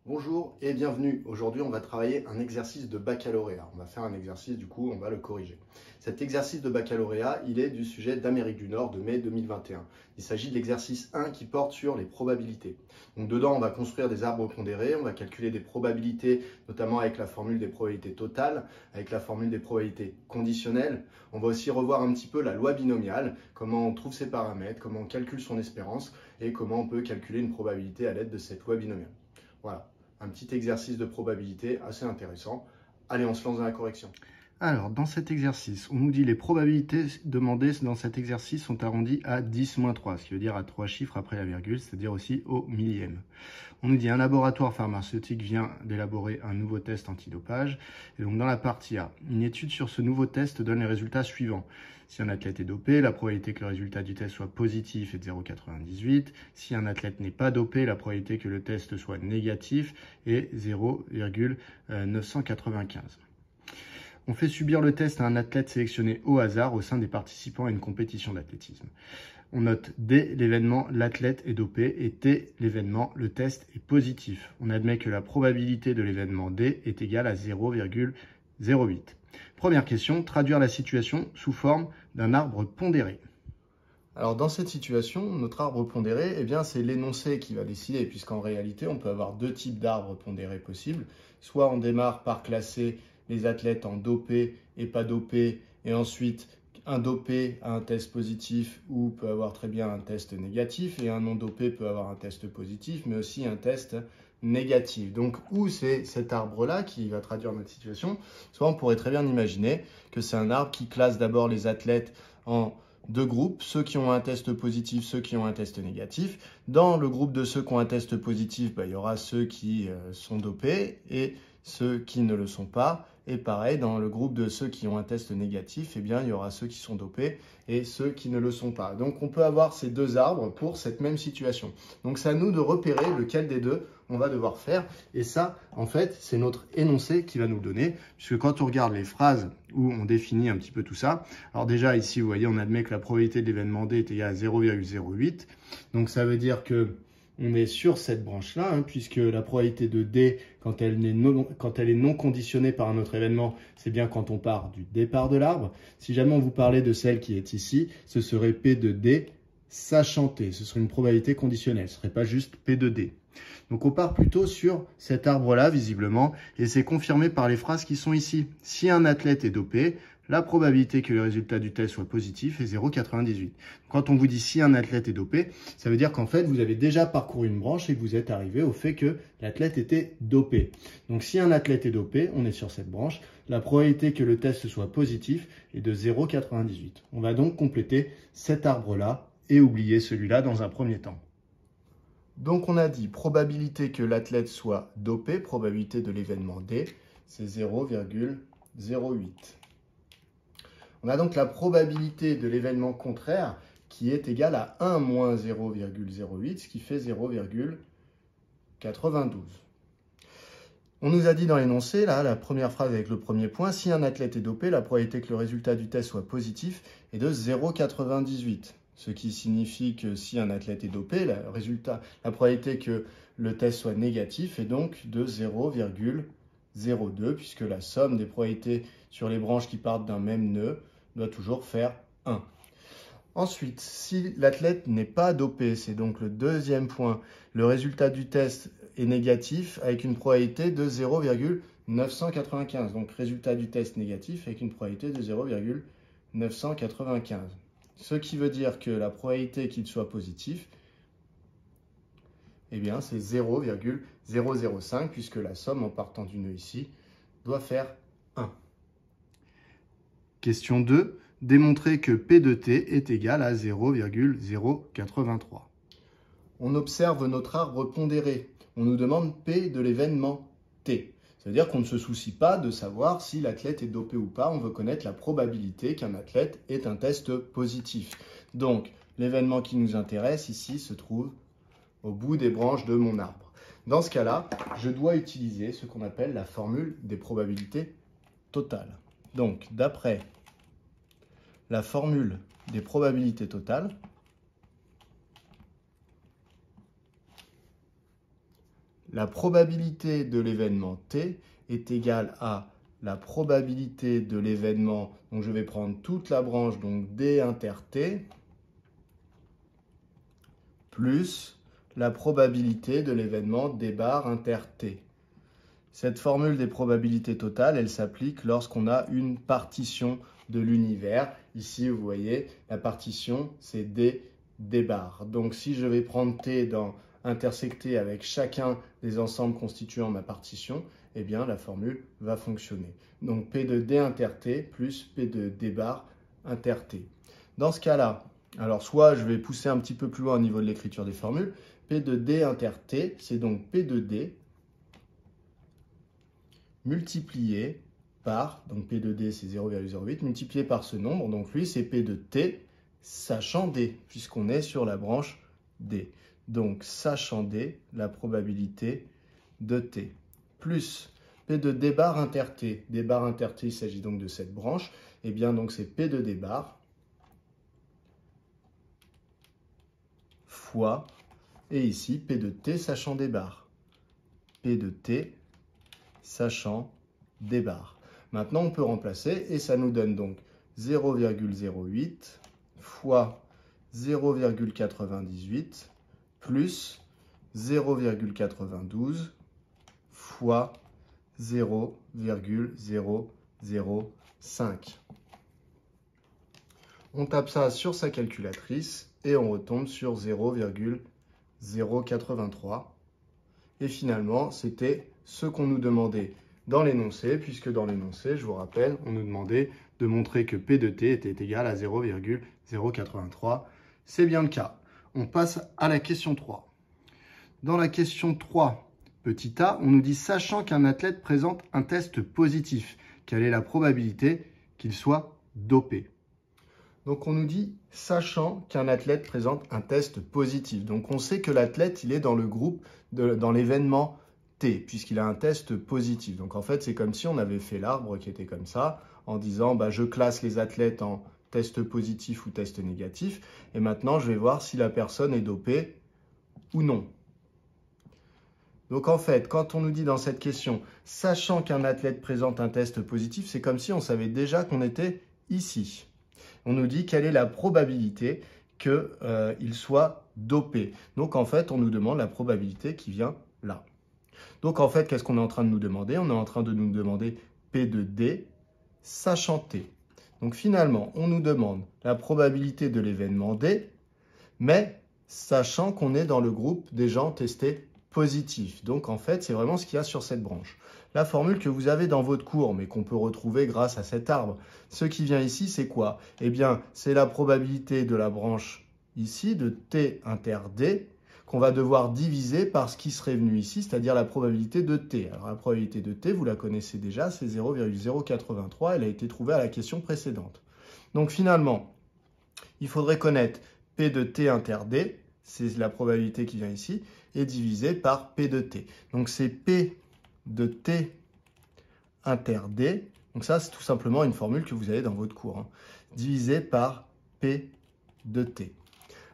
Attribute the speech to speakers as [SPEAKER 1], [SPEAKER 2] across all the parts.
[SPEAKER 1] Bonjour et bienvenue. Aujourd'hui, on va travailler un exercice de baccalauréat. On va faire un exercice, du coup, on va le corriger. Cet exercice de baccalauréat, il est du sujet d'Amérique du Nord de mai 2021. Il s'agit de l'exercice 1 qui porte sur les probabilités. Donc dedans, on va construire des arbres pondérés, on va calculer des probabilités, notamment avec la formule des probabilités totales, avec la formule des probabilités conditionnelles. On va aussi revoir un petit peu la loi binomiale, comment on trouve ses paramètres, comment on calcule son espérance et comment on peut calculer une probabilité à l'aide de cette loi binomiale. Voilà. Un petit exercice de probabilité assez intéressant. Allez, on se lance dans la correction.
[SPEAKER 2] Alors, dans cet exercice, on nous dit les probabilités demandées dans cet exercice sont arrondies à 10-3, ce qui veut dire à 3 chiffres après la virgule, c'est-à-dire aussi au millième. On nous dit un laboratoire pharmaceutique vient d'élaborer un nouveau test antidopage. Et donc, dans la partie A, une étude sur ce nouveau test donne les résultats suivants. Si un athlète est dopé, la probabilité que le résultat du test soit positif est de 0,98. Si un athlète n'est pas dopé, la probabilité que le test soit négatif est 0,995. On fait subir le test à un athlète sélectionné au hasard au sein des participants à une compétition d'athlétisme. On note D, l'événement, l'athlète est dopé, et T, l'événement, le test est positif. On admet que la probabilité de l'événement D est égale à 0,08. Première question, traduire la situation sous forme d'un arbre pondéré.
[SPEAKER 1] Alors dans cette situation, notre arbre pondéré, eh bien, c'est l'énoncé qui va décider, puisqu'en réalité, on peut avoir deux types d'arbres pondérés possibles. Soit on démarre par classer les athlètes en dopés et pas dopés, et ensuite un dopé a un test positif ou peut avoir très bien un test négatif, et un non dopé peut avoir un test positif, mais aussi un test négatif. Donc, où c'est cet arbre-là qui va traduire notre situation? Soit on pourrait très bien imaginer que c'est un arbre qui classe d'abord les athlètes en deux groupes, ceux qui ont un test positif, ceux qui ont un test négatif. Dans le groupe de ceux qui ont un test positif, il y aura ceux qui sont dopés et ceux qui ne le sont pas. Et pareil, dans le groupe de ceux qui ont un test négatif, eh bien, il y aura ceux qui sont dopés et ceux qui ne le sont pas. Donc, on peut avoir ces deux arbres pour cette même situation. Donc, c'est à nous de repérer lequel des deux on va devoir faire. Et ça, en fait, c'est notre énoncé qui va nous le donner. Puisque quand on regarde les phrases où on définit un petit peu tout ça, alors déjà ici, vous voyez, on admet que la probabilité de l'événement D est égale à 0,08. Donc, ça veut dire que on est sur cette branche-là, puisque la probabilité de D, quand elle est non conditionnée par un autre événement, c'est bien quand on part du départ de l'arbre. Si jamais on vous parlait de celle qui est ici, ce serait P de D sachant T. Ce serait une probabilité conditionnelle, ce ne serait pas juste P de D. Donc on part plutôt sur cet arbre-là, visiblement, et c'est confirmé par les phrases qui sont ici. Si un athlète est dopé, la probabilité que le résultat du test soit positif est 0,98. Quand on vous dit si un athlète est dopé, ça veut dire qu'en fait, vous avez déjà parcouru une branche et que vous êtes arrivé au fait que l'athlète était dopé. Donc si un athlète est dopé, on est sur cette branche, la probabilité que le test soit positif est de 0,98. On va donc compléter cet arbre-là et oublier celui-là dans un premier temps. Donc on a dit probabilité que l'athlète soit dopé, probabilité de l'événement D, c'est 0,08. On a donc la probabilité de l'événement contraire qui est égale à 1 moins 0,08, ce qui fait 0,92. On nous a dit dans l'énoncé, là, la première phrase avec le premier point, si un athlète est dopé, la probabilité que le résultat du test soit positif est de 0,98. Ce qui signifie que si un athlète est dopé, la probabilité que le test soit négatif est donc de 0,02, puisque la somme des probabilités sur les branches qui partent d'un même nœud doit toujours faire 1. Ensuite, si l'athlète n'est pas dopé, c'est donc le deuxième point, le résultat du test est négatif avec une probabilité de 0,995. Donc résultat du test négatif avec une probabilité de 0,995. Ce qui veut dire que la probabilité qu'il soit positif, eh bien, c'est 0,005 puisque la somme en partant du nœud ici doit faire 1.
[SPEAKER 2] Question 2. Démontrer que P de T est égal à 0,083.
[SPEAKER 1] On observe notre arbre pondéré. On nous demande P de l'événement T. Ça veut dire qu'on ne se soucie pas de savoir si l'athlète est dopé ou pas. On veut connaître la probabilité qu'un athlète ait un test positif. Donc, l'événement qui nous intéresse ici se trouve au bout des branches de mon arbre. Dans ce cas-là, je dois utiliser ce qu'on appelle la formule des probabilités totales. Donc, d'après la formule des probabilités totales, la probabilité de l'événement T est égale à la probabilité de l'événement, donc je vais prendre toute la branche, donc D inter T, plus la probabilité de l'événement D bar inter T. Cette formule des probabilités totales, elle s'applique lorsqu'on a une partition de l'univers. Ici, vous voyez, la partition, c'est D bar. Donc, si je vais prendre T intersecté avec chacun des ensembles constituant ma partition, eh bien, la formule va fonctionner. Donc, P de D inter T plus P de D bar inter T. Dans ce cas-là, alors soit je vais pousser un petit peu plus loin au niveau de l'écriture des formules. P de D inter T, c'est donc P de D multiplié par, donc P de D c'est 0,08, multiplié par ce nombre, donc lui c'est P de T, sachant D, puisqu'on est sur la branche D. Donc sachant D, la probabilité de T, plus P de D bar inter T. D bar inter T, il s'agit donc de cette branche, et bien donc c'est P de D bar fois, et ici P de T sachant D bar. P de T sachant D bar. Maintenant, on peut remplacer et ça nous donne donc 0,08 fois 0,98 plus 0,92 fois 0,005. On tape ça sur sa calculatrice et on retombe sur 0,083. Et finalement, c'était ce qu'on nous demandait dans l'énoncé, puisque dans l'énoncé, je vous rappelle, on nous demandait de montrer que P de T était égal à 0,083. C'est bien le cas. On passe à la question 3. Dans la question 3, petit a, on nous dit, sachant qu'un athlète présente un test positif, quelle est la probabilité qu'il soit dopé? Donc on nous dit, sachant qu'un athlète présente un test positif. Donc on sait que l'athlète, il est dans le groupe, dans l'événement T, puisqu'il a un test positif. Donc en fait, c'est comme si on avait fait l'arbre qui était comme ça, en disant, bah, je classe les athlètes en test positif ou test négatif, et maintenant je vais voir si la personne est dopée ou non. Donc en fait, quand on nous dit dans cette question, sachant qu'un athlète présente un test positif, c'est comme si on savait déjà qu'on était ici. On nous dit quelle est la probabilité qu'il soit dopé. Donc en fait, on nous demande la probabilité qui vient là. Donc en fait, qu'est-ce qu'on est en train de nous demander? On est en train de nous demander P de D, sachant T. Donc finalement, on nous demande la probabilité de l'événement D, mais sachant qu'on est dans le groupe des gens testés positifs. Donc en fait, c'est vraiment ce qu'il y a sur cette branche. La formule que vous avez dans votre cours, mais qu'on peut retrouver grâce à cet arbre, ce qui vient ici, c'est quoi? Eh bien, c'est la probabilité de la branche ici, de T inter D, qu'on va devoir diviser par ce qui serait venu ici, c'est-à-dire la probabilité de T. Alors la probabilité de T, vous la connaissez déjà, c'est 0,083, elle a été trouvée à la question précédente. Donc finalement, il faudrait connaître P de T inter D, c'est la probabilité qui vient ici, et divisé par P de T. Donc c'est P de T inter D, donc ça c'est tout simplement une formule que vous avez dans votre cours, hein, divisé par P de T.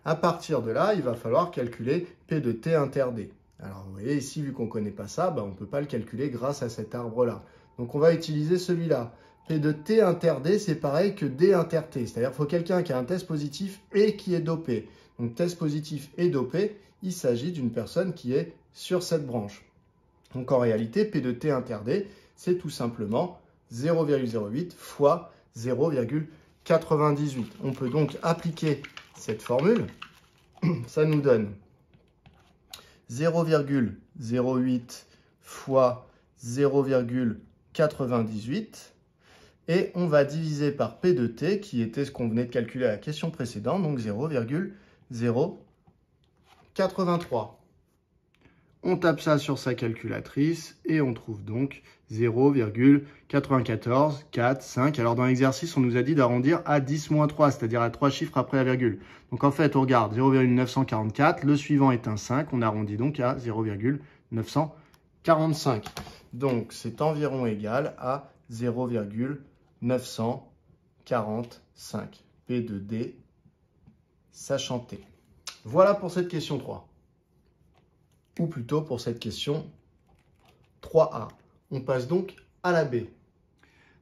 [SPEAKER 1] À partir de là, il va falloir calculer P de T inter D. Alors vous voyez ici, vu qu'on ne connaît pas ça, on ne peut pas le calculer grâce à cet arbre-là. Donc on va utiliser celui-là. P de T inter D, c'est pareil que D inter T. C'est-à-dire qu'il faut quelqu'un qui a un test positif et qui est dopé. Donc test positif et dopé, il s'agit d'une personne qui est sur cette branche. Donc en réalité, P de T inter D, c'est tout simplement 0,08 fois 0,98. On peut donc appliquer cette formule. Ça nous donne 0,08 fois 0,98. Et on va diviser par P de T, qui était ce qu'on venait de calculer à la question précédente, donc 0,083. On tape ça sur sa calculatrice et on trouve donc 0,94445. Alors dans l'exercice, on nous a dit d'arrondir à 10-3, c'est-à-dire à 3 chiffres après la virgule. Donc en fait, on regarde 0,944, le suivant est un 5, on arrondit donc à 0,945. Donc c'est environ égal à 0,945. P de D, sachant T. Voilà pour cette question 3. ou plutôt pour cette question 3A. On passe donc à la B.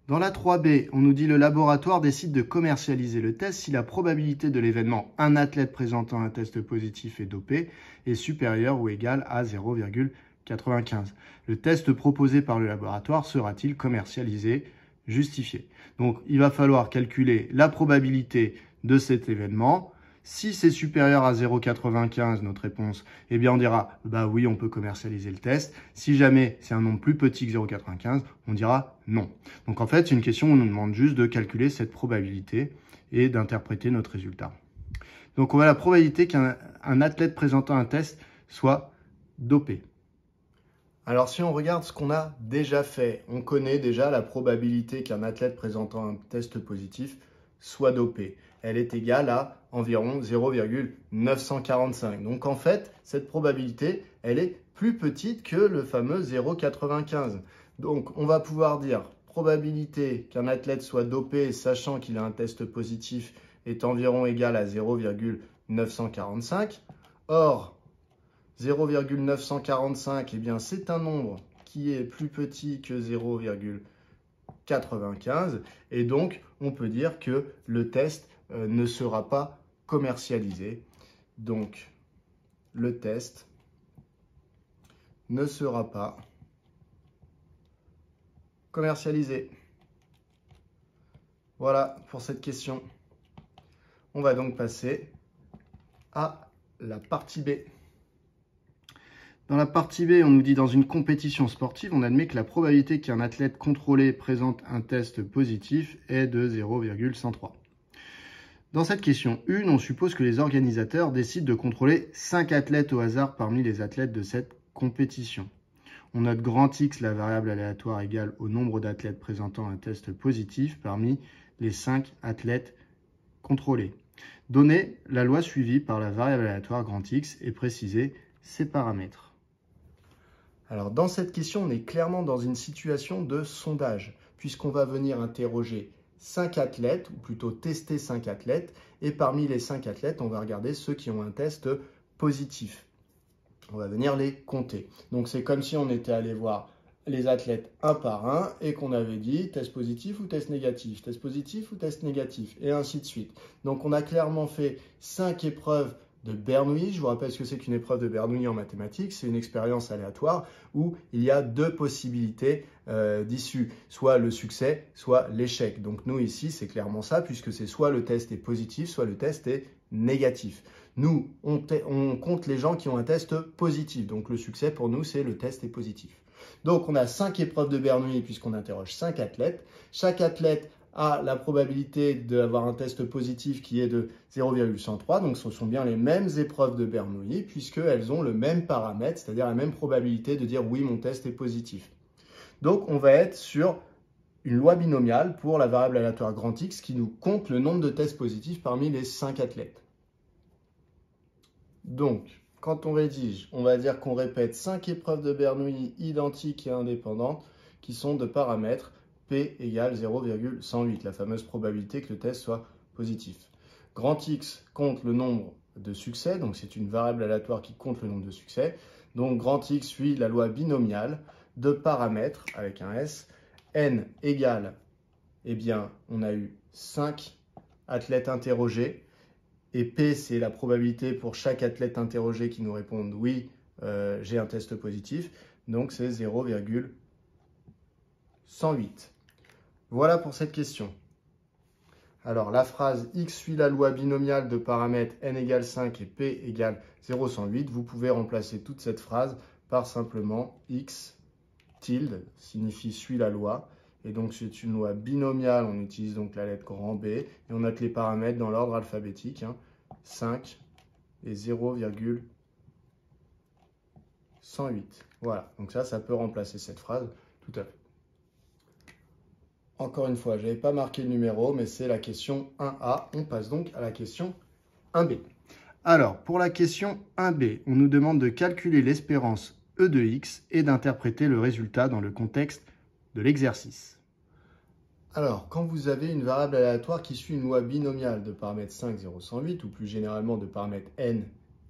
[SPEAKER 2] Dans la 3B, on nous dit le laboratoire décide de commercialiser le test si la probabilité de l'événement un athlète présentant un test positif et dopé est supérieure ou égale à 0,95. Le test proposé par le laboratoire sera-t-il commercialisé, justifié? Donc il va falloir calculer la probabilité de cet événement. Si c'est supérieur à 0,95, notre réponse, eh bien on dira bah oui, on peut commercialiser le test. Si jamais c'est un nombre plus petit que 0,95, on dira non. Donc en fait, c'est une question où on nous demande juste de calculer cette probabilité et d'interpréter notre résultat. Donc on a la probabilité qu'un athlète présentant un test soit dopé.
[SPEAKER 1] Alors si on regarde ce qu'on a déjà fait, on connaît déjà la probabilité qu'un athlète présentant un test positif soit dopé. Elle est égale à environ 0,945. Donc en fait, cette probabilité, elle est plus petite que le fameux 0,95. Donc on va pouvoir dire probabilité qu'un athlète soit dopé sachant qu'il a un test positif est environ égale à 0,945. Or, 0,945, eh bien c'est un nombre qui est plus petit que 0,95 et donc on peut dire que le test ne sera pas commercialisé. Donc le test ne sera pas commercialisé. Voilà pour cette question. On va donc passer à la partie B.
[SPEAKER 2] Dans la partie B, on nous dit dans une compétition sportive, on admet que la probabilité qu'un athlète contrôlé présente un test positif est de 0,103. Dans cette question 1, on suppose que les organisateurs décident de contrôler 5 athlètes au hasard parmi les athlètes de cette compétition. On note grand X, la variable aléatoire égale au nombre d'athlètes présentant un test positif parmi les 5 athlètes contrôlés. Donner la loi suivie par la variable aléatoire grand X et préciser ses paramètres.
[SPEAKER 1] Alors dans cette question, on est clairement dans une situation de sondage, puisqu'on va venir interroger 5 athlètes, ou plutôt tester 5 athlètes, et parmi les 5 athlètes, on va regarder ceux qui ont un test positif. On va venir les compter. Donc c'est comme si on était allé voir les athlètes un par un et qu'on avait dit test positif ou test négatif, test positif ou test négatif, et ainsi de suite. Donc on a clairement fait 5 épreuves de Bernoulli. Je vous rappelle ce que c'est qu'une épreuve de Bernoulli en mathématiques. C'est une expérience aléatoire où il y a 2 possibilités d'issue, soit le succès, soit l'échec. Donc nous ici, c'est clairement ça, puisque c'est soit le test est positif, soit le test est négatif. Nous, on compte les gens qui ont un test positif. Donc le succès pour nous, c'est le test est positif. Donc on a 5 épreuves de Bernoulli puisqu'on interroge 5 athlètes. Chaque athlète a la probabilité d'avoir un test positif qui est de 0,103. Donc ce sont bien les mêmes épreuves de Bernoulli puisqu'elles ont le même paramètre, c'est-à-dire la même probabilité de dire oui, mon test est positif. Donc on va être sur une loi binomiale pour la variable aléatoire grand X qui nous compte le nombre de tests positifs parmi les 5 athlètes. Donc, quand on rédige, on va dire qu'on répète 5 épreuves de Bernoulli identiques et indépendantes qui sont de paramètres P égale 0,108, la fameuse probabilité que le test soit positif. Grand X compte le nombre de succès, donc c'est une variable aléatoire qui compte le nombre de succès. Donc grand X suit la loi binomiale de paramètres avec un S. N égale, eh bien, on a eu 5 athlètes interrogés. Et P, c'est la probabilité pour chaque athlète interrogé qui nous réponde oui, j'ai un test positif. Donc c'est 0,108. Voilà pour cette question. Alors la phrase X suit la loi binomiale de paramètres N égale 5 et P égale 0,108. Vous pouvez remplacer toute cette phrase par simplement X tilde, signifie suit la loi. Et donc c'est une loi binomiale, on utilise donc la lettre grand B et on note les paramètres dans l'ordre alphabétique, 5 et 0,108. Voilà, donc ça peut remplacer cette phrase tout à fait. Encore une fois, je n'avais pas marqué le numéro, mais c'est la question 1A. On passe donc à la question 1B.
[SPEAKER 2] Alors, pour la question 1B, on nous demande de calculer l'espérance E de X et d'interpréter le résultat dans le contexte de l'exercice.
[SPEAKER 1] Alors, quand vous avez une variable aléatoire qui suit une loi binomiale de paramètres 5, 0, 108, ou plus généralement de paramètres n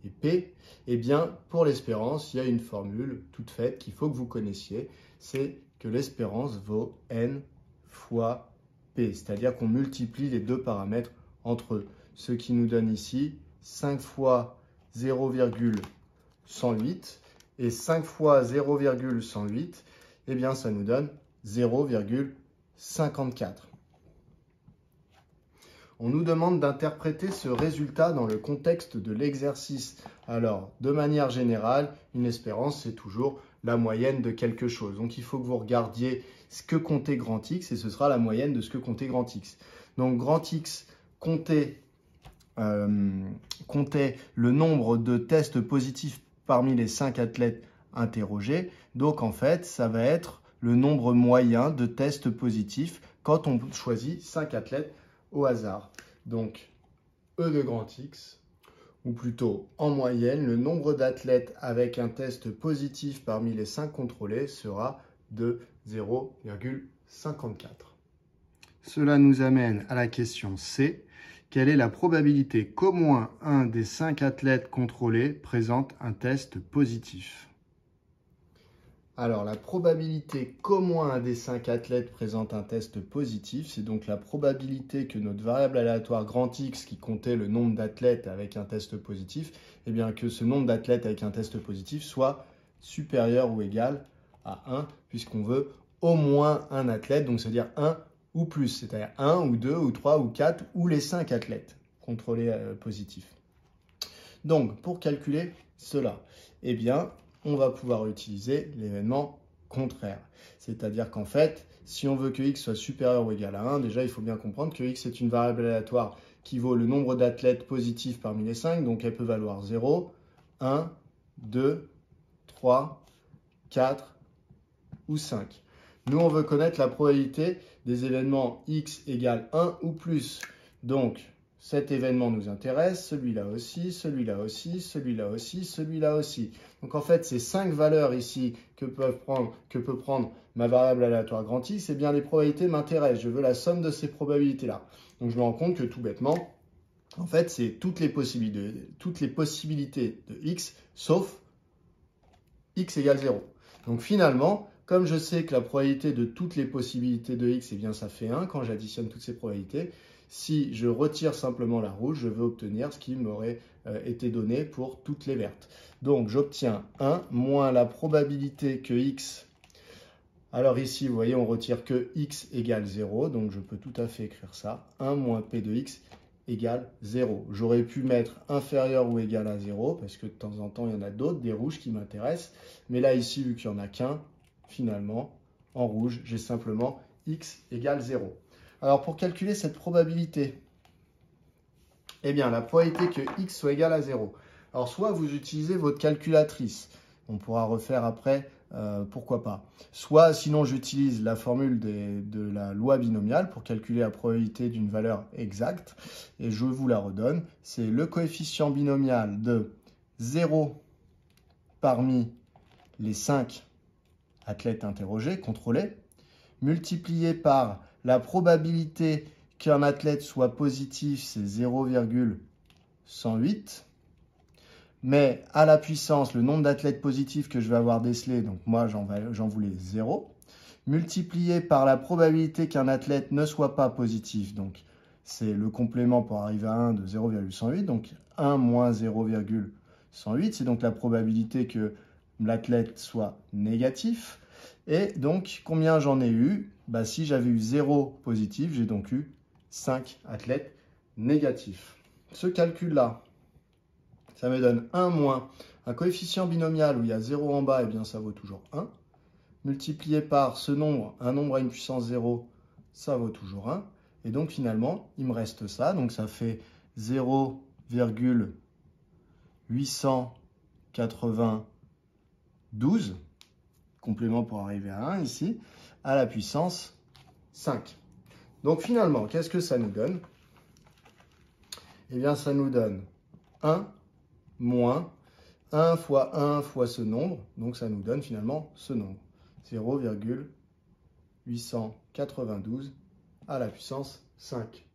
[SPEAKER 1] et P, eh bien, pour l'espérance, il y a une formule toute faite qu'il faut que vous connaissiez, c'est que l'espérance vaut N fois P, c'est-à-dire qu'on multiplie les deux paramètres entre eux, ce qui nous donne ici 5 fois 0,108 et 5 fois 0,108, eh bien, ça nous donne 0,54. On nous demande d'interpréter ce résultat dans le contexte de l'exercice. Alors, de manière générale, une espérance, c'est toujours la moyenne de quelque chose. Donc, il faut que vous regardiez ce que comptait grand X et ce sera la moyenne de ce que comptait grand X. Donc, grand X comptait le nombre de tests positifs parmi les 5 athlètes interrogés. Donc, en fait, ça va être le nombre moyen de tests positifs quand on choisit 5 athlètes au hasard. Donc, E de grand X, ou plutôt en moyenne, le nombre d'athlètes avec un test positif parmi les 5 contrôlés sera de 0,54.
[SPEAKER 2] Cela nous amène à la question C. Quelle est la probabilité qu'au moins un des 5 athlètes contrôlés présente un test positif ?
[SPEAKER 1] Alors, la probabilité qu'au moins un des 5 athlètes présente un test positif, c'est donc la probabilité que notre variable aléatoire grand X, qui comptait le nombre d'athlètes avec un test positif, eh bien que ce nombre d'athlètes avec un test positif soit supérieur ou égal à 1, puisqu'on veut au moins un athlète, donc c'est-à-dire 1 ou plus, c'est-à-dire 1 ou 2 ou 3 ou 4 ou les 5 athlètes contrôlés positifs. Donc, pour calculer cela, eh bien, on va pouvoir utiliser l'événement contraire. C'est-à-dire qu'en fait, si on veut que x soit supérieur ou égal à 1, déjà, il faut bien comprendre que x est une variable aléatoire qui vaut le nombre d'athlètes positifs parmi les 5, donc elle peut valoir 0, 1, 2, 3, 4 ou 5. Nous, on veut connaître la probabilité des événements x égale 1 ou plus. Donc, cet événement nous intéresse, celui-là aussi, celui-là aussi, celui-là aussi, celui-là aussi. Donc en fait, ces 5 valeurs ici que peut prendre ma variable aléatoire grand X, eh bien les probabilités m'intéressent. Je veux la somme de ces probabilités-là. Donc je me rends compte que tout bêtement, en fait, c'est toutes les possibilités de X, sauf X égale 0. Donc finalement, comme je sais que la probabilité de toutes les possibilités de X, eh bien ça fait 1 quand j'additionne toutes ces probabilités. Si je retire simplement la rouge, je vais obtenir ce qui m'aurait été donné pour toutes les vertes. Donc, j'obtiens 1 moins la probabilité que x. Alors ici, vous voyez, on retire que x égale 0. Donc, je peux tout à fait écrire ça. 1 moins p de x égale 0. J'aurais pu mettre inférieur ou égal à 0, parce que de temps en temps, il y en a d'autres, des rouges qui m'intéressent. Mais là, ici, vu qu'il n'y en a qu'un, finalement, en rouge, j'ai simplement x égale 0. Alors, pour calculer cette probabilité, eh bien, la probabilité que x soit égal à 0. Alors, soit vous utilisez votre calculatrice. On pourra refaire après, pourquoi pas. Soit, sinon, j'utilise la formule de la loi binomiale pour calculer la probabilité d'une valeur exacte. Et je vous la redonne. C'est le coefficient binomial de 0 parmi les 5 athlètes interrogés, contrôlés, multiplié par la probabilité qu'un athlète soit positif, c'est 0,108. Mais à la puissance, le nombre d'athlètes positifs que je vais avoir décelé, donc moi j'en voulais 0, multiplié par la probabilité qu'un athlète ne soit pas positif, donc c'est le complément pour arriver à 1 de 0,108, donc 1 moins 0,108, c'est donc la probabilité que l'athlète soit négatif. Et donc, combien j'en ai eu? Si j'avais eu 0 positif, j'ai donc eu 5 athlètes négatifs. Ce calcul-là, ça me donne 1 moins un coefficient binomial où il y a 0 en bas, et bien ça vaut toujours 1. Multiplié par ce nombre, un nombre à une puissance 0, ça vaut toujours 1. Et donc finalement, il me reste ça. Donc ça fait 0,892, complément pour arriver à 1 ici, à la puissance 5. Donc finalement, qu'est-ce que ça nous donne? Eh bien, ça nous donne 1 moins 1 fois 1 fois ce nombre. Donc ça nous donne finalement ce nombre. 0,892 à la puissance 5.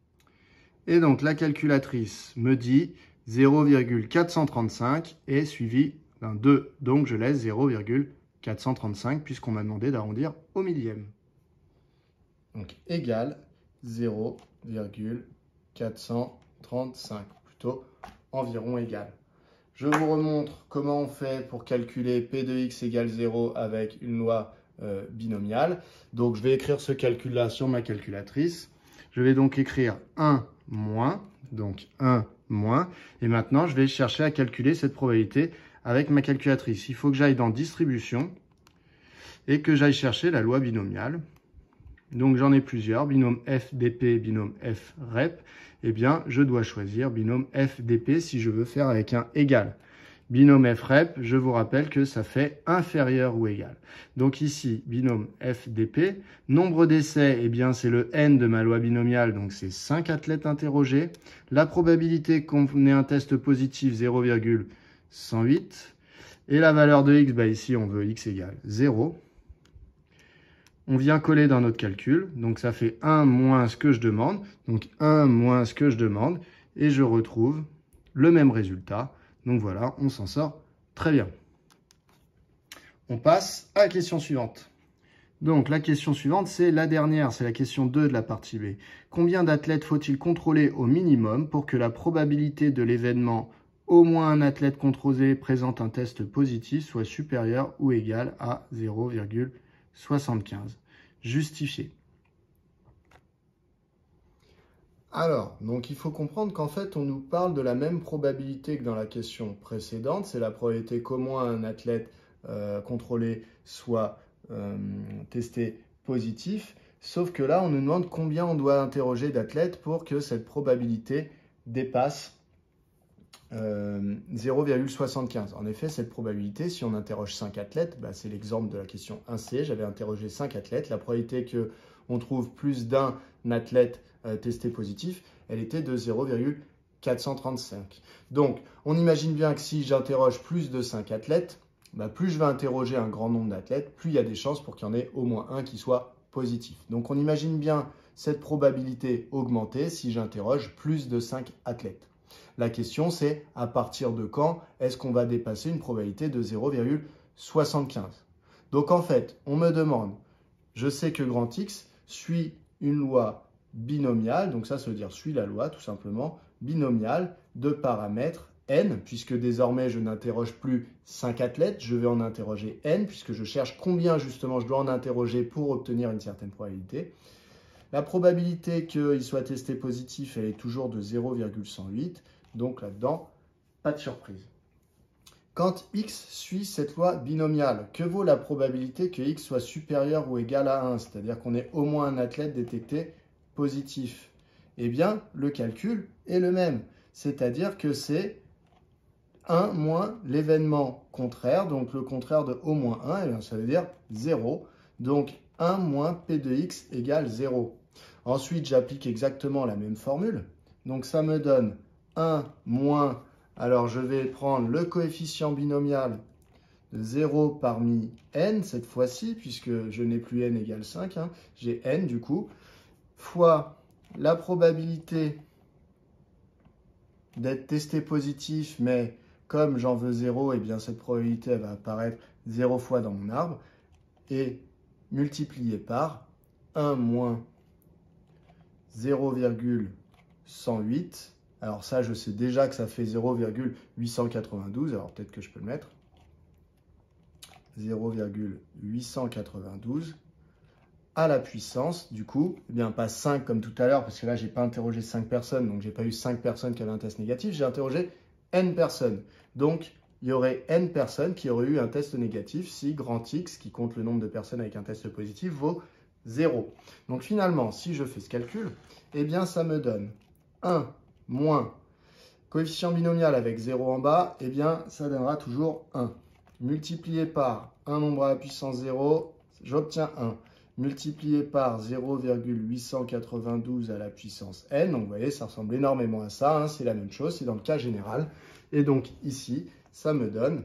[SPEAKER 2] Et donc la calculatrice me dit 0,435 est suivi d'un 2. Donc, je laisse 0,435 puisqu'on m'a demandé d'arrondir au millième.
[SPEAKER 1] Donc, égal 0,435, plutôt environ égal. Je vous remontre comment on fait pour calculer P de x égale 0 avec une loi binomiale. Donc, je vais écrire ce calcul-là sur ma calculatrice. Je vais donc écrire 1 moins, donc 1 moins. Et maintenant, je vais chercher à calculer cette probabilité avec ma calculatrice. Il faut que j'aille dans distribution et que j'aille chercher la loi binomiale. Donc, j'en ai plusieurs, binôme FDP, binôme FREP. Eh bien, je dois choisir binôme FDP si je veux faire avec un égal. Binôme FREP, je vous rappelle que ça fait inférieur ou égal. Donc ici, binôme FDP. Nombre d'essais, eh bien, c'est le N de ma loi binomiale, donc c'est 5 athlètes interrogés. La probabilité qu'on ait un test positif, 0,108. Et la valeur de x, bah ici, on veut x égale 0. On vient coller dans notre calcul, donc ça fait 1 moins ce que je demande, donc 1 moins ce que je demande, et je retrouve le même résultat. Donc voilà, on s'en sort très bien. On passe à la question suivante. Donc la question suivante, c'est la dernière, c'est la question 2 de la partie B. Combien d'athlètes faut-il contrôler au minimum pour que la probabilité de l'événement au moins un athlète contrôlé présente un test positif soit supérieure ou égale à 0,75. Justifié. Alors, donc il faut comprendre qu'en fait, on nous parle de la même probabilité que dans la question précédente. C'est la probabilité qu'au moins un athlète contrôlé soit testé positif. Sauf que là, on nous demande combien on doit interroger d'athlètes pour que cette probabilité dépasse 0,75. En effet, cette probabilité, si on interroge 5 athlètes, bah, c'est l'exemple de la question 1C, j'avais interrogé 5 athlètes, la probabilité qu'on trouve plus d'un athlète testé positif, elle était de 0,435. Donc, on imagine bien que si j'interroge plus de 5 athlètes, bah, plus je vais interroger un grand nombre d'athlètes, plus il y a des chances pour qu'il y en ait au moins un qui soit positif. Donc, on imagine bien cette probabilité augmenter si j'interroge plus de 5 athlètes. La question, c'est à partir de quand est-ce qu'on va dépasser une probabilité de 0,75. Donc en fait, on me demande, je sais que grand X suit une loi binomiale, donc ça veut dire suit la loi tout simplement, binomiale de paramètres n, puisque désormais je n'interroge plus 5 athlètes, je vais en interroger n, puisque je cherche combien justement je dois en interroger pour obtenir une certaine probabilité. La probabilité qu'il soit testé positif, elle est toujours de 0,108. Donc là-dedans, pas de surprise. Quand x suit cette loi binomiale, que vaut la probabilité que x soit supérieur ou égal à 1, c'est-à-dire qu'on ait au moins un athlète détecté positif? Eh bien, le calcul est le même, c'est-à-dire que c'est 1 moins l'événement contraire, donc le contraire de au moins 1, eh bien, ça veut dire 0. Donc 1 moins P de x égale 0. Ensuite, j'applique exactement la même formule. Donc ça me donne 1 moins, alors je vais prendre le coefficient binomial de 0 parmi n cette fois-ci, puisque je n'ai plus n égale 5, hein, j'ai n du coup, fois la probabilité d'être testé positif, mais comme j'en veux 0, et bien cette probabilité elle va apparaître 0 fois dans mon arbre, et multiplié par 1 moins 0,108. Alors ça, je sais déjà que ça fait 0,892. Alors peut-être que je peux le mettre. 0,892 à la puissance, du coup, eh bien pas 5 comme tout à l'heure, parce que là, je n'ai pas interrogé 5 personnes, donc je n'ai pas eu 5 personnes qui avaient un test négatif. J'ai interrogé n personnes. Donc, il y aurait n personnes qui auraient eu un test négatif si grand X, qui compte le nombre de personnes avec un test positif, vaut 0. Donc finalement, si je fais ce calcul, eh bien ça me donne 1 moins coefficient binomial avec 0 en bas, eh bien ça donnera toujours 1. Multiplié par un nombre à la puissance 0, j'obtiens 1. Multiplié par 0,892 à la puissance n, donc vous voyez, ça ressemble énormément à ça, hein, c'est la même chose, c'est dans le cas général. Et donc ici, ça me donne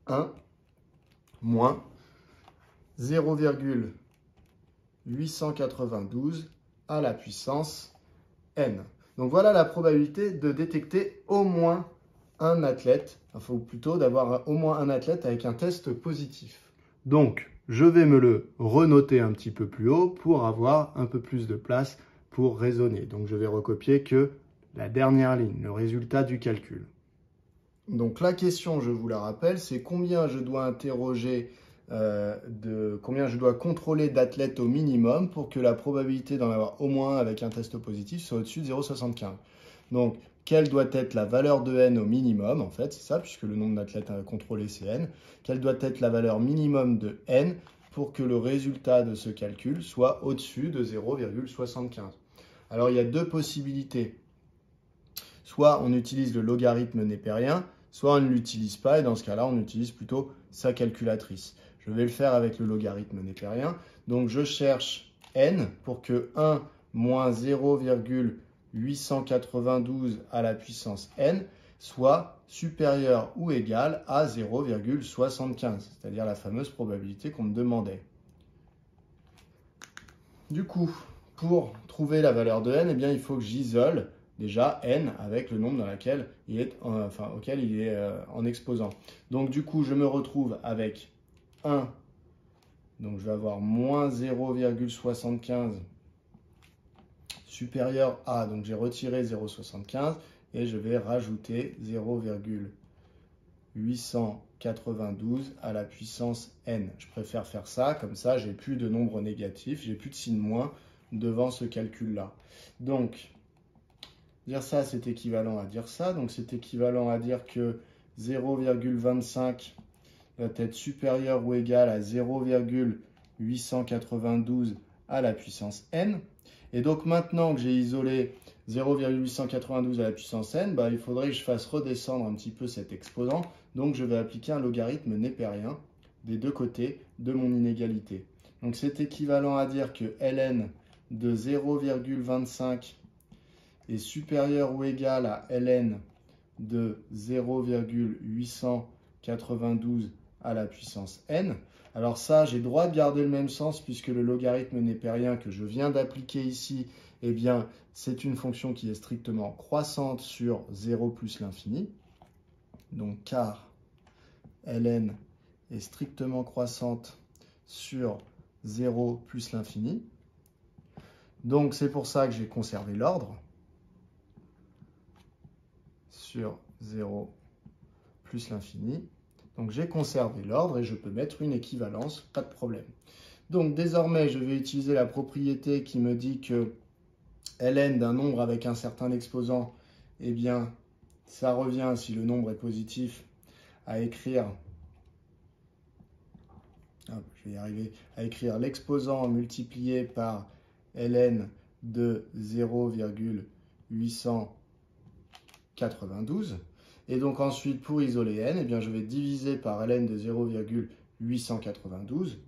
[SPEAKER 1] 1 moins 0,892 à la puissance n. Donc voilà la probabilité de détecter au moins un athlète, enfin, ou plutôt d'avoir au moins un athlète avec un test positif.
[SPEAKER 2] Donc, je vais me le renoter un petit peu plus haut pour avoir un peu plus de place pour raisonner. Donc, je vais recopier que la dernière ligne, le résultat du calcul.
[SPEAKER 1] Donc la question, je vous la rappelle, c'est combien je dois combien je dois contrôler d'athlètes au minimum pour que la probabilité d'en avoir au moins un avec un test positif soit au-dessus de 0,75. Donc, quelle doit être la valeur de n au minimum, en fait, c'est ça, puisque le nombre d'athlètes à contrôler, c'est n. Quelle doit être la valeur minimum de n pour que le résultat de ce calcul soit au-dessus de 0,75. Alors, il y a deux possibilités. Soit on utilise le logarithme népérien, soit on ne l'utilise pas, et dans ce cas-là, on utilise plutôt sa calculatrice. Je vais le faire avec le logarithme népérien. Donc, je cherche n pour que 1 moins 0,892 à la puissance n soit supérieur ou égal à 0,75, c'est-à-dire la fameuse probabilité qu'on me demandait. Du coup, pour trouver la valeur de n, eh bien, il faut que j'isole déjà n avec le nombre auquel il est en exposant. Donc du coup, je me retrouve avec 1, donc je vais avoir moins 0,75 supérieur à, donc j'ai retiré 0,75 et je vais rajouter 0,892 à la puissance n. Je préfère faire ça, comme ça j'ai plus de nombre négatif, j'ai plus de signe moins devant ce calcul-là. Donc, dire ça, c'est équivalent à dire ça. Donc, c'est équivalent à dire que 0,25 va être supérieur ou égal à 0,892 à la puissance n. Et donc, maintenant que j'ai isolé 0,892 à la puissance n, bah, il faudrait que je fasse redescendre un petit peu cet exposant. Donc, je vais appliquer un logarithme népérien des deux côtés de mon inégalité. Donc, c'est équivalent à dire que ln de 0,25 est supérieur ou égal à ln de 0,892 à la puissance n. Alors ça, j'ai droit de garder le même sens puisque le logarithme népérien que je viens d'appliquer ici, eh bien, c'est une fonction qui est strictement croissante sur 0 plus l'infini. Donc, car ln est strictement croissante sur 0 plus l'infini. Donc, c'est pour ça que j'ai conservé l'ordre sur 0 plus l'infini. Donc, j'ai conservé l'ordre et je peux mettre une équivalence, pas de problème. Donc, désormais, je vais utiliser la propriété qui me dit que ln d'un nombre avec un certain exposant, eh bien, ça revient, si le nombre est positif, à écrire, je vais y arriver, à écrire l'exposant multiplié par ln de 0,892. Et donc ensuite, pour isoler n, eh bien, je vais diviser par ln de 0,892.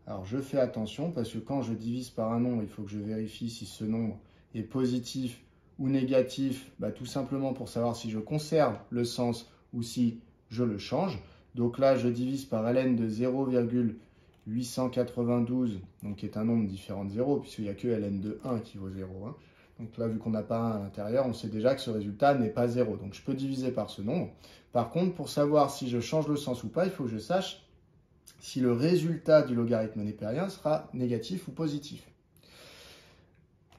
[SPEAKER 1] Alors, je fais attention parce que quand je divise par un nombre, il faut que je vérifie si ce nombre est positif ou négatif, tout simplement pour savoir si je conserve le sens ou si je le change. Donc là, je divise par ln de 0,892, donc qui est un nombre différent de 0, puisqu'il n'y a que ln de 1 qui vaut 0. Donc là, vu qu'on n'a pas 1 à l'intérieur, on sait déjà que ce résultat n'est pas 0. Donc je peux diviser par ce nombre. Par contre, pour savoir si je change le sens ou pas, il faut que je sache si le résultat du logarithme népérien sera négatif ou positif.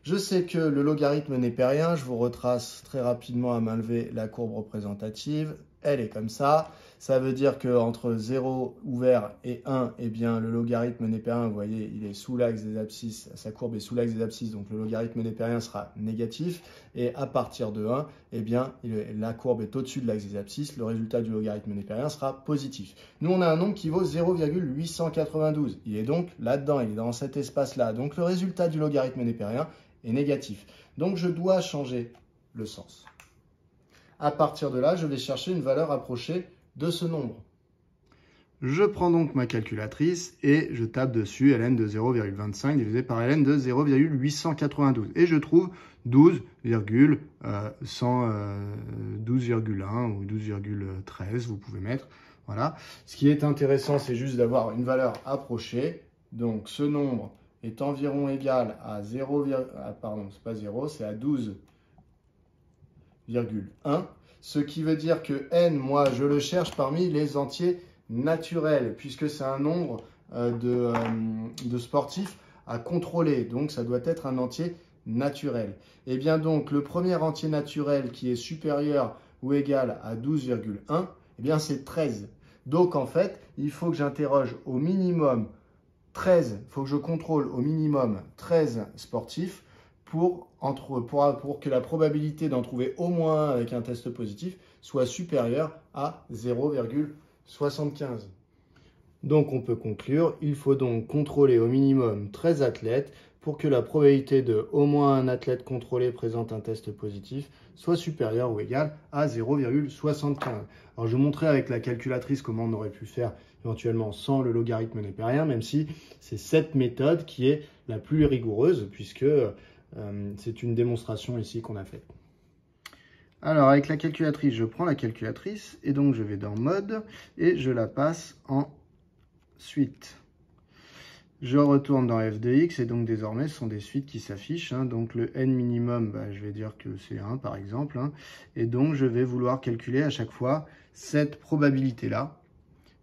[SPEAKER 1] Je sais que le logarithme népérien, je vous retrace très rapidement à main levée la courbe représentative. Elle est comme ça. Ça veut dire qu'entre 0 ouvert et 1, eh bien, le logarithme népérien, vous voyez, il est sous l'axe des abscisses, sa courbe est sous l'axe des abscisses, donc le logarithme népérien sera négatif. Et à partir de 1, eh bien, la courbe est au-dessus de l'axe des abscisses, le résultat du logarithme népérien sera positif. Nous, on a un nombre qui vaut 0,892. Il est donc là-dedans, il est dans cet espace-là. Donc le résultat du logarithme népérien est négatif. Donc je dois changer le sens. À partir de là, je vais chercher une valeur approchée de ce nombre.
[SPEAKER 2] Je prends donc ma calculatrice et je tape dessus ln de 0,25 divisé par ln de 0,892. Et je trouve 12,1 ou 12,13, vous pouvez mettre. Voilà.
[SPEAKER 1] Ce qui est intéressant, c'est juste d'avoir une valeur approchée. Donc ce nombre est environ égal à 0, pardon, c'est pas 0, c'est à 12,1 ce qui veut dire que n, moi, je le cherche parmi les entiers naturels, puisque c'est un nombre de sportifs à contrôler, donc ça doit être un entier naturel. Et bien donc, le premier entier naturel qui est supérieur ou égal à 12,1, eh bien c'est 13. Donc en fait, il faut que j'interroge au minimum 13, il faut que je contrôle au minimum 13 sportifs pour que la probabilité d'en trouver au moins un avec un test positif soit supérieure à 0,75. Donc on peut conclure, il faut donc contrôler au minimum 13 athlètes pour que la probabilité de au moins un athlète contrôlé présente un test positif soit supérieure ou égale à 0,75. Alors je vous montrerai avec la calculatrice comment on aurait pu faire éventuellement sans le logarithme népérien, même si c'est cette méthode qui est la plus rigoureuse puisque c'est une démonstration ici qu'on a faite. Alors avec la calculatrice, je prends la calculatrice et donc je vais dans mode et je la passe en suite. Je retourne dans f de x et donc désormais ce sont des suites qui s'affichent. Donc le n minimum, je vais dire que c'est 1 par exemple. Et donc je vais vouloir calculer à chaque fois cette probabilité-là.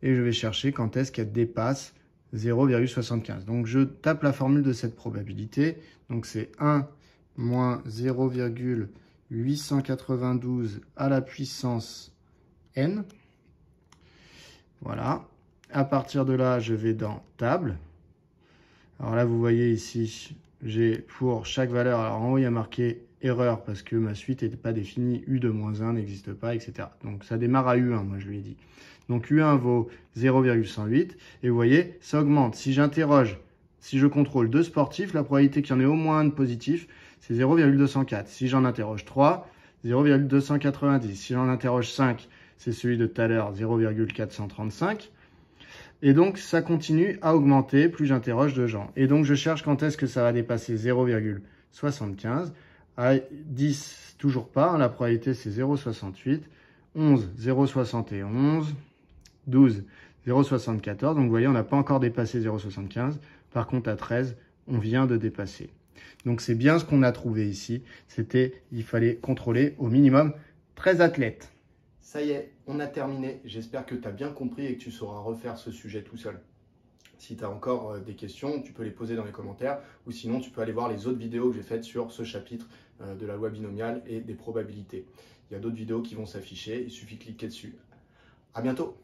[SPEAKER 1] Et je vais chercher quand est-ce qu'elle dépasse 0,75. Donc je tape la formule de cette probabilité. Donc c'est 1 moins 0,892 à la puissance n. Voilà. À partir de là, je vais dans table. Alors là, vous voyez ici, j'ai pour chaque valeur, alors en haut, il y a marqué erreur parce que ma suite n'était pas définie, U de moins 1 n'existe pas, etc. Donc ça démarre à U1, moi je lui ai dit. Donc U1 vaut 0,108 et vous voyez, ça augmente. Si j'interroge, si je contrôle 2 sportifs, la probabilité qu'il y en ait au moins un de positif, c'est 0,204. Si j'en interroge 3, 0,290. Si j'en interroge 5, c'est celui de tout à l'heure, 0,435. Et donc, ça continue à augmenter plus j'interroge de gens. Et donc, je cherche quand est-ce que ça va dépasser 0,75. À 10, toujours pas. La probabilité, c'est 0,68. 11, 0,71. 12, 0,74. Donc, vous voyez, on n'a pas encore dépassé 0,75. Par contre, à 13, on vient de dépasser. Donc, c'est bien ce qu'on a trouvé ici. Il fallait contrôler au minimum 13 athlètes. Ça y est, on a terminé. J'espère que tu as bien compris et que tu sauras refaire ce sujet tout seul. Si tu as encore des questions, tu peux les poser dans les commentaires ou sinon tu peux aller voir les autres vidéos que j'ai faites sur ce chapitre de la loi binomiale et des probabilités. Il y a d'autres vidéos qui vont s'afficher, il suffit de cliquer dessus. À bientôt!